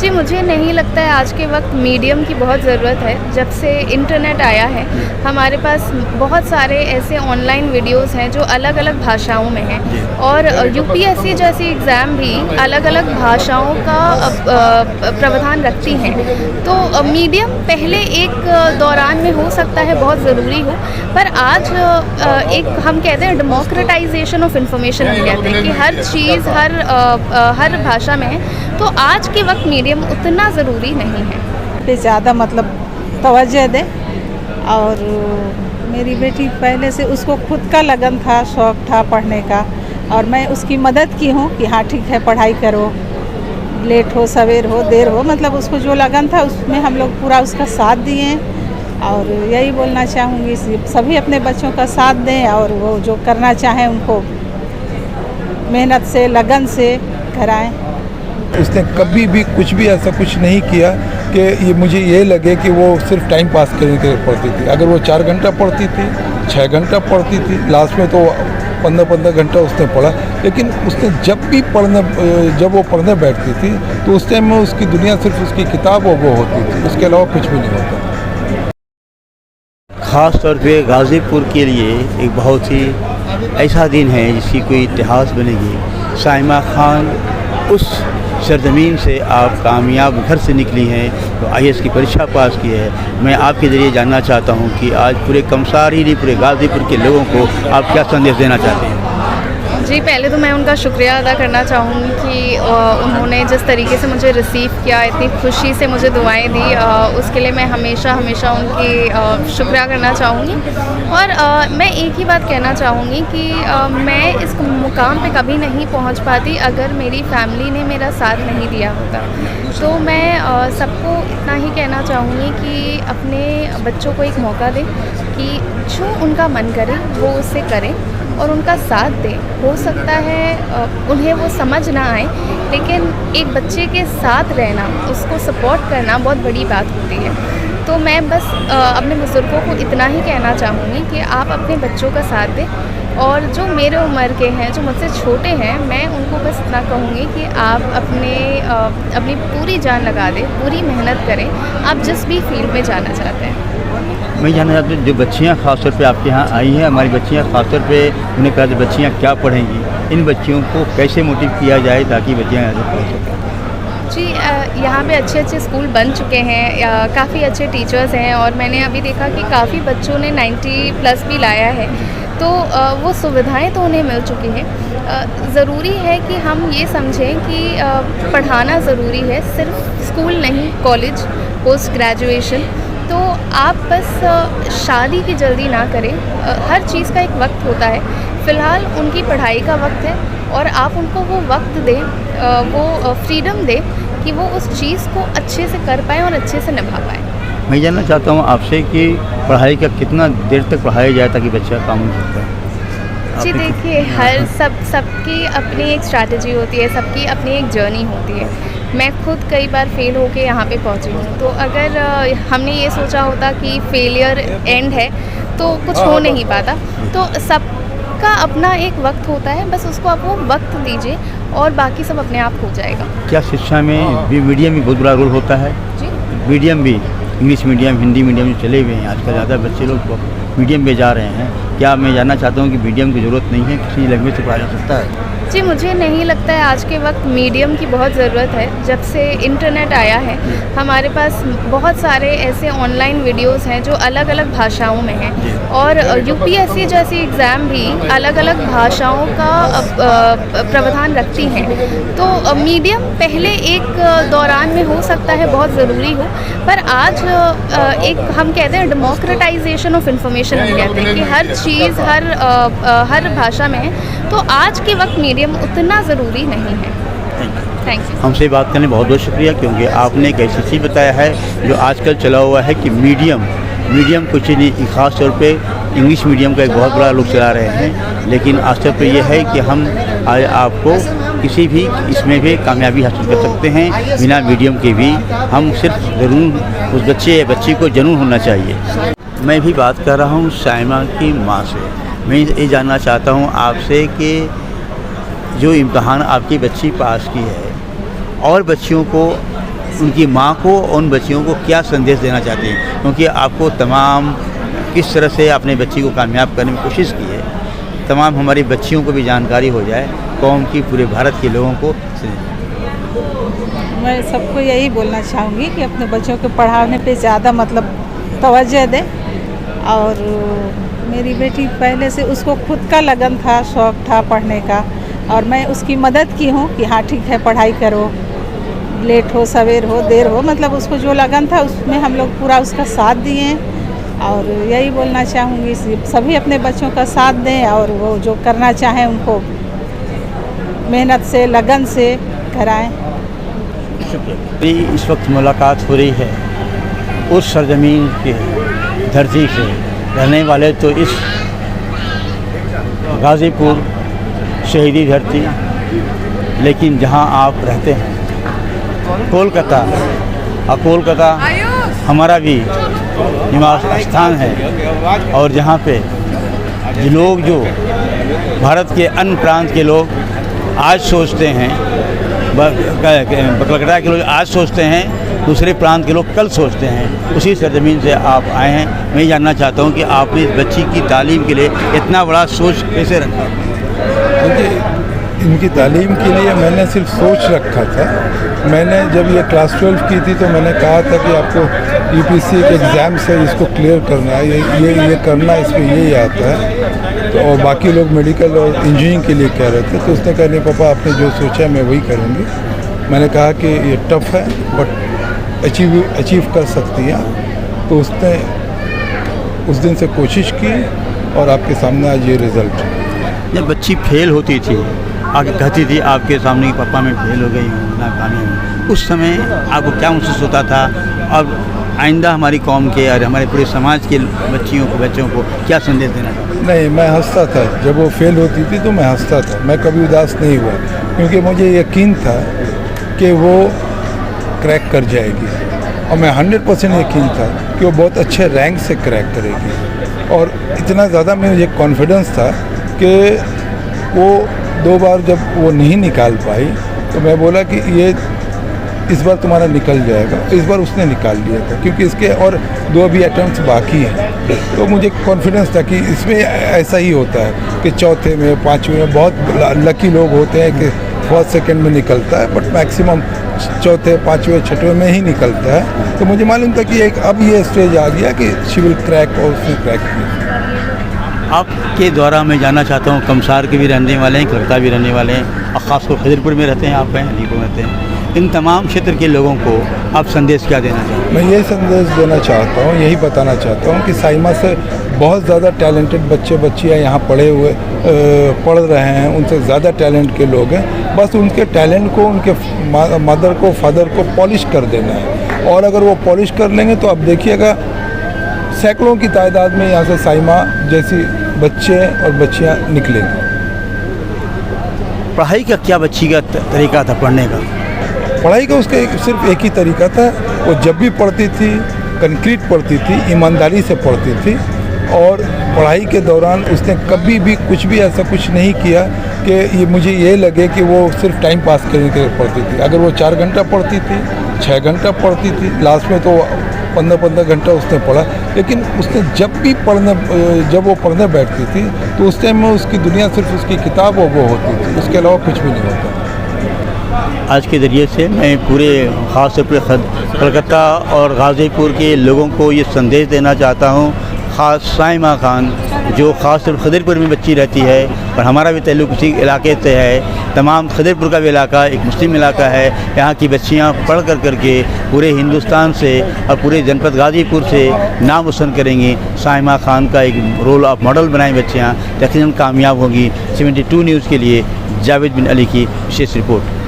जी, मुझे नहीं लगता है आज के वक्त मीडियम की बहुत ज़रूरत है। जब से इंटरनेट आया है, हमारे पास बहुत सारे ऐसे ऑनलाइन वीडियोस हैं जो अलग-अलग भाषाओं में हैं और यूपीएससी जैसी एग्ज़ाम भी अलग-अलग भाषाओं का प्रावधान रखती हैं। तो मीडियम पहले एक दौरान में हो सकता है बहुत ज़रूरी हो, पर आज एक हम कहते हैं डेमोक्रेटाइजेशन ऑफ इंफॉर्मेशन हम कहते हैं कि हर चीज़ हर भाषा में है, तो आज के वक्त मीडियम उतना ज़रूरी नहीं है। पे ज़्यादा मतलब तवज्जो दें। और मेरी बेटी पहले से उसको खुद का लगन था, शौक़ था पढ़ने का, और मैं उसकी मदद की हूँ कि हाँ ठीक है पढ़ाई करो, लेट हो सवेर हो देर हो, मतलब उसको जो लगन था उसमें हम लोग पूरा उसका साथ दिए हैं। और यही बोलना चाहूँगी सभी अपने बच्चों का साथ दें और वो जो करना चाहें उनको मेहनत से लगन से कराएं। उसने कभी भी कुछ भी ऐसा कुछ नहीं किया कि ये मुझे ये लगे कि वो सिर्फ टाइम पास करने के लिए पढ़ती थी। अगर वो 4 घंटा पढ़ती थी, 6 घंटा पढ़ती थी, लास्ट में तो 15-15 घंटा उसने पढ़ा। लेकिन उसने जब वो पढ़ने बैठती थी तो उस टाइम में उसकी दुनिया सिर्फ उसकी किताब और वो होती थी, उसके अलावा कुछ भी नहीं होता। ख़ास तौर पे गाज़ीपुर के लिए एक बहुत ही ऐसा दिन है जिसकी कोई इतिहास बनेगी। साइमा खान उस सरजमीन से आप कामयाब घर से निकली हैं, तो आईएएस की परीक्षा पास की है। मैं आपके ज़रिए जानना चाहता हूं कि आज पूरे कमसार ही नहीं पूरे गाज़ीपुर के लोगों को आप क्या संदेश देना चाहते हैं? जी, पहले तो मैं उनका शुक्रिया अदा करना चाहूँगी कि उन्होंने जिस तरीके से मुझे रिसीव किया, इतनी खुशी से मुझे दुआएं दी, उसके लिए मैं हमेशा उनकी शुक्रिया करना चाहूँगी। और मैं एक ही बात कहना चाहूँगी कि मैं इस मुकाम पे कभी नहीं पहुँच पाती अगर मेरी फैमिली ने मेरा साथ नहीं दिया होता। तो मैं सबको इतना ही कहना चाहूँगी कि अपने बच्चों को एक मौका दें कि जो उनका मन करे वो उसे करें और उनका साथ दें। हो सकता है उन्हें वो समझ ना आए, लेकिन एक बच्चे के साथ रहना, उसको सपोर्ट करना बहुत बड़ी बात होती है। तो मैं बस अपने बुज़ुर्गों को इतना ही कहना चाहूँगी कि आप अपने बच्चों का साथ दें, और जो मेरे उम्र के हैं, जो मुझसे छोटे हैं, मैं उनको बस इतना कहूँगी कि आप अपनी पूरी जान लगा दें, पूरी मेहनत करें, आप जिस भी फील्ड में जाना चाहते हैं। मैं जानना चाहता हूँ जो बच्चियाँ ख़ास तौर पे आपके यहाँ आई हैं, हमारी बच्चियाँ ख़ास तौर पे उन्हें कहा बच्चियाँ क्या पढ़ेंगी, इन बच्चियों को कैसे मोटिव किया जाए ताकि बच्चियाँ यहाँ से पढ़ सकें? जी, यहाँ पे अच्छे स्कूल बन चुके हैं, काफ़ी अच्छे टीचर्स हैं, और मैंने अभी देखा कि काफ़ी बच्चों ने 90+ भी लाया है, तो वो सुविधाएं तो उन्हें मिल चुकी हैं। ज़रूरी है कि हम ये समझें कि पढ़ाना ज़रूरी है, सिर्फ स्कूल नहीं, कॉलेज, पोस्ट ग्रेजुएशन। तो आप बस शादी की जल्दी ना करें, हर चीज़ का एक वक्त होता है। फ़िलहाल उनकी पढ़ाई का वक्त है और आप उनको वो वक्त दें, वो फ्रीडम दें कि वो उस चीज़ को अच्छे से कर पाएँ और अच्छे से निभा पाएँ। मैं जानना चाहता हूँ आपसे कि पढ़ाई का कितना देर तक पढ़ाया जाए ताकि बच्चा काम हो सकता है? जी देखिए, सबकी अपनी एक स्ट्रैटेजी होती है, सबकी अपनी एक जर्नी होती है। मैं खुद कई बार फेल होके यहाँ पे पहुँची हूँ, तो अगर हमने ये सोचा होता कि फेलियर एंड है तो कुछ हो नहीं पाता। तो सबका अपना एक वक्त होता है, बस उसको आप वो वक्त दीजिए और बाकी सब अपने आप हो जाएगा। क्या शिक्षा में भी मीडियम भी बहुत बड़ा रोल होता है? जी, मीडियम भी, इंग्लिश मीडियम, हिंदी मीडियम जो चले हुए हैं आजकल, ज़्यादा बच्चे लोग मीडियम में जा रहे हैं। क्या मैं जानना चाहता हूँ कि मीडियम की ज़रूरत नहीं है, किसी लैंग्वेज से पढ़ाया जा सकता है? जी, मुझे नहीं लगता है आज के वक्त मीडियम की बहुत ज़रूरत है। जब से इंटरनेट आया है, हमारे पास बहुत सारे ऐसे ऑनलाइन वीडियोस हैं जो अलग-अलग भाषाओं में हैं, और यूपीएससी जैसी एग्ज़ाम भी अलग-अलग भाषाओं का प्रावधान रखती हैं। तो मीडियम पहले एक दौरान में हो सकता है बहुत ज़रूरी हो, पर आज एक हम कहते हैं डेमोक्रेटाइजेशन ऑफ इंफॉर्मेशन हम कहते हैं कि हर चीज़ हर भाषा में है, तो आज के वक्त मीडियम उतना ज़रूरी नहीं है। Thank you. हमसे बात करने बहुत बहुत शुक्रिया, क्योंकि आपने एक ऐसी चीज़ बताया है जो आजकल चला हुआ है कि मीडियम कुछ नहीं, ख़ास तौर पे इंग्लिश मीडियम का एक बहुत बड़ा लोग चला रहे हैं। लेकिन आज तक तो ये है कि हम आज आपको किसी भी इसमें भी कामयाबी हासिल कर सकते हैं बिना मीडियम के भी। हम सिर्फ ज़रूर उस बच्चे या बच्ची को जुनून होना चाहिए। मैं भी बात कर रहा हूँ साइमा की माँ से। मैं ये जानना चाहता हूँ आपसे कि जो इम्तहान आपकी बच्ची पास की है और बच्चियों को उनकी माँ को उन बच्चियों को क्या संदेश देना चाहते हैं, क्योंकि आपको तमाम किस तरह से अपने बच्ची को कामयाब करने की कोशिश की है, तमाम हमारी बच्चियों को भी जानकारी हो जाए, कौम की, पूरे भारत के लोगों को। मैं सबको यही बोलना चाहूँगी कि अपने बच्चों को पढ़ाने पे ज़्यादा मतलब तवज्जो दें। और मेरी बेटी पहले से उसको खुद का लगन था, शौक़ था पढ़ने का, और मैं उसकी मदद की हूँ कि हाँ ठीक है पढ़ाई करो, लेट हो सवेर हो देर हो, मतलब उसको जो लगन था उसमें हम लोग पूरा उसका साथ दिए हैं। और यही बोलना चाहूँगी सभी अपने बच्चों का साथ दें और वो जो करना चाहें उनको मेहनत से लगन से कराएं। इस वक्त मुलाकात हो रही है उस सरजमीन की धरती से, रहने वाले तो इस गाज़ीपुर शहीदी धरती, लेकिन जहां आप रहते हैं कोलकाता, और कोलकाता हमारा भी निवास स्थान है, और जहां पे लोग जो भारत के अन्य प्रांत के लोग आज सोचते हैं, कोलकाता के लोग आज सोचते हैं, दूसरे प्रांत के लोग कल सोचते हैं, उसी सरजमीन से आप आए हैं। मैं ये जानना चाहता हूँ कि आपने इस बच्ची की तालीम के लिए इतना बड़ा सोच कैसे रखा? क्योंकि इनकी तालीम के लिए मैंने सिर्फ सोच रखा था। मैंने जब ये क्लास 12 की थी तो मैंने कहा था कि आपको यूपीएससी के एग्ज़ाम से इसको क्लियर करना है, ये करना, इसमें ये आता है। तो और बाकी लोग मेडिकल और इंजीनियरिंग के लिए कह रहे थे, तो उसने कहा नहीं पापा आपने जो सोचा मैं वही करूँगी। मैंने कहा कि ये टफ़ है बट अचीव कर सकती है। तो उसने उस दिन से कोशिश की और आपके सामने आज ये रिज़ल्ट है। जब बच्ची फेल होती थी, आगे कहती थी आपके सामने कि पापा मैं फेल हो गई हूँ, नाकामयाब हूँ, उस समय आपको क्या महसूस होता था? और आइंदा हमारी कौम के और हमारे पूरे समाज के बच्चों को क्या संदेश देना चाहते? नहीं, मैं हंसता था जब वो फेल होती थी, तो मैं हंसता था, मैं कभी उदास नहीं हुआ, क्योंकि मुझे यकीन था कि वो क्रैक कर जाएगी, और मैं 100% यकीन था कि वो बहुत अच्छे रैंक से क्रैक करेगी। और इतना ज़्यादा मुझे कॉन्फिडेंस था कि वो 2 बार जब वो नहीं निकाल पाई तो मैं बोला कि ये इस बार तुम्हारा निकल जाएगा। इस बार उसने निकाल लिया था, क्योंकि इसके और 2 अभी अटेम्प्ट्स बाकी हैं। तो मुझे कॉन्फिडेंस था कि इसमें ऐसा ही होता है कि चौथे में, 5वें में बहुत लकी लोग होते हैं कि फर्स्ट सेकंड में निकलता है, बट मैक्सिमम चौथे, 5वें, 6वें में ही निकलता है। तो मुझे मालूम था कि अब ये स्टेज आ गया कि शी विल क्रैक, और उसने क्रैक किया। आपके द्वारा मैं जानना चाहता हूँ, कमसार के भी रहने वाले हैं, कलकत्ता भी रहने वाले हैं, और ख़ासतौर खिदरपुर में रहते हैं, आप हैं अलीपुर में रहते हैं, इन तमाम क्षेत्र के लोगों को आप संदेश क्या देना चाहते हैं? मैं ये संदेश देना चाहता हूँ, यही बताना चाहता हूँ कि साइमा से बहुत ज़्यादा टैलेंटेड बच्चियाँ यहाँ पढ़ रहे हैं, उनसे ज़्यादा टैलेंट के लोग हैं। बस उनके टैलेंट को, उनके मदर को, फादर को पॉलिश कर देना है, और अगर वो पॉलिश कर लेंगे तो आप देखिएगा सैकड़ों की तादाद में यहाँ से साइमा जैसी बच्चे और बच्चियाँ निकलेंगे। पढ़ाई का क्या बच्ची का तरीका था पढ़ने का? पढ़ाई का उसका सिर्फ एक ही तरीका था, वो जब भी पढ़ती थी कंक्रीट पढ़ती थी, ईमानदारी से पढ़ती थी, और पढ़ाई के दौरान उसने कभी भी कुछ भी ऐसा कुछ नहीं किया कि ये मुझे ये लगे कि वो सिर्फ टाइम पास करने के लिए पढ़ती थी। अगर वो 4 घंटा पढ़ती थी, 6 घंटा पढ़ती थी, लास्ट में तो 15-15 घंटा उसने पढ़ा। लेकिन उसने जब वो पढ़ने बैठती थी तो उस टाइम में उसकी दुनिया सिर्फ उसकी किताब और वो होती थी, उसके अलावा कुछ भी नहीं होता। आज के ज़रिए से मैं पूरे ख़ास तौर पर कलकत्ता और गाज़ीपुर के लोगों को ये संदेश देना चाहता हूँ, ख़ास साइमा खान जो ख़ास तौर पर खिदरपुर में बच्ची रहती है, और हमारा भी ताल्लुक़ उसी इलाके से है। तमाम खिदरपुर का भी इलाका एक मुस्लिम इलाका है, यहाँ की बच्चियाँ पढ़ करके पूरे हिंदुस्तान से और पूरे जनपद गाज़ीपुर से नाम रोशन करेंगी। साइमा खान का एक रोल ऑफ मॉडल बनाएं बच्चियाँ, यकीनन कामयाब होंगी। 72 न्यूज़ के लिए जावेद बिन अली की विशेष रिपोर्ट।